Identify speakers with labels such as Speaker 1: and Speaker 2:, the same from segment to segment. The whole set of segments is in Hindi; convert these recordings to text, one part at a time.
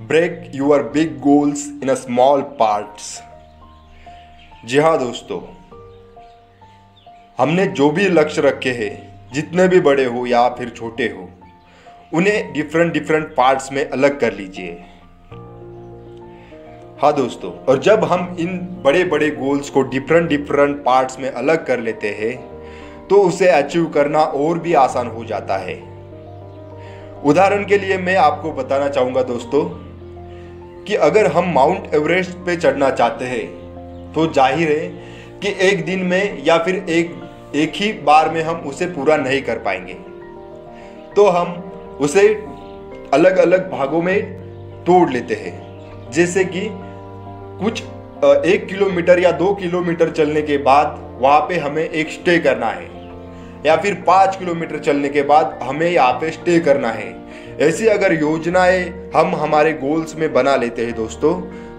Speaker 1: Break your big goals in a small parts. जी हाँ दोस्तों, हमने जो भी लक्ष्य रखे हैं, जितने भी बड़े हो या फिर छोटे हो, उन्हें डिफरेंट डिफरेंट पार्ट्स में अलग कर लीजिए। हाँ दोस्तों, और जब हम इन बड़े बड़े गोल्स को डिफरेंट डिफरेंट पार्ट्स में अलग कर लेते हैं तो उसे अचीव करना और भी आसान हो जाता है। उदाहरण के लिए मैं आपको बताना चाहूँगा दोस्तों कि अगर हम माउंट एवरेस्ट पे चढ़ना चाहते हैं तो जाहिर है कि एक दिन में या फिर एक ही बार में हम उसे पूरा नहीं कर पाएंगे, तो हम उसे अलग अलग भागों में तोड़ लेते हैं। जैसे कि कुछ 1 किलोमीटर या 2 किलोमीटर चलने के बाद वहाँ पे हमें एक स्टे करना है, या फिर 5 किलोमीटर चलने के बाद हमें यहाँ पे स्टे करना है। ऐसी अगर योजनाएं हम हमारे गोल्स में बना लेते हैं दोस्तों,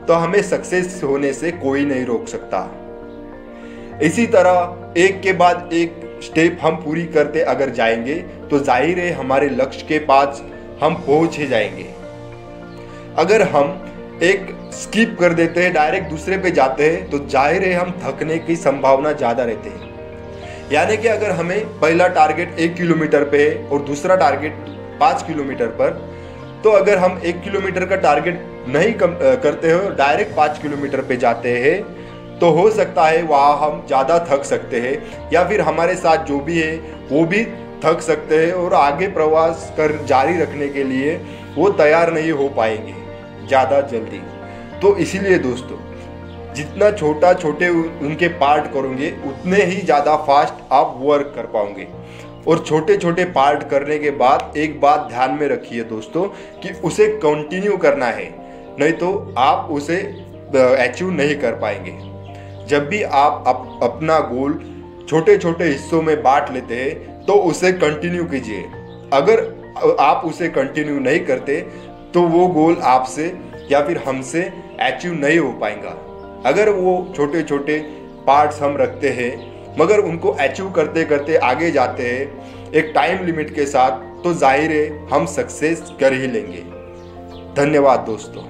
Speaker 1: तो हमें सक्सेस होने से कोई नहीं रोक सकता। इसी तरह एक के बाद एक स्टेप हम पूरी करते अगर जाएंगे तो जाहिर है हमारे लक्ष्य के पास हम पहुंच ही जाएंगे। अगर हम एक स्किप कर देते हैं, डायरेक्ट दूसरे पे जाते हैं, तो जाहिर है हम थकने की संभावना ज़्यादा रहती है। यानी कि अगर हमें पहला टारगेट 1 किलोमीटर पे है और दूसरा टारगेट 5 किलोमीटर पर, तो अगर हम 1 किलोमीटर का टारगेट नहीं करते हो, डायरेक्ट 5 किलोमीटर पे जाते हैं, तो हो सकता है वहाँ हम ज़्यादा थक सकते हैं, या फिर हमारे साथ जो भी है वो भी थक सकते हैं और आगे प्रवास कर जारी रखने के लिए वो तैयार नहीं हो पाएंगे ज़्यादा जल्दी। तो इसीलिए दोस्तों, जितना छोटे उनके पार्ट करोगे उतने ही ज़्यादा फास्ट आप वर्क कर पाओगे। और छोटे छोटे पार्ट करने के बाद एक बात ध्यान में रखिए दोस्तों कि उसे कंटिन्यू करना है, नहीं तो आप उसे अचीव नहीं कर पाएंगे। जब भी आप अपना गोल छोटे छोटे हिस्सों में बांट लेते हैं तो उसे कंटिन्यू कीजिए। अगर आप उसे कंटिन्यू नहीं करते तो वो गोल आपसे या फिर हमसे अचीव नहीं हो पाएगा। अगर वो छोटे छोटे पार्ट्स हम रखते हैं मगर उनको अचीव करते करते आगे जाते हैं एक टाइम लिमिट के साथ, तो जाहिर है हम सक्सेस कर ही लेंगे। धन्यवाद दोस्तों।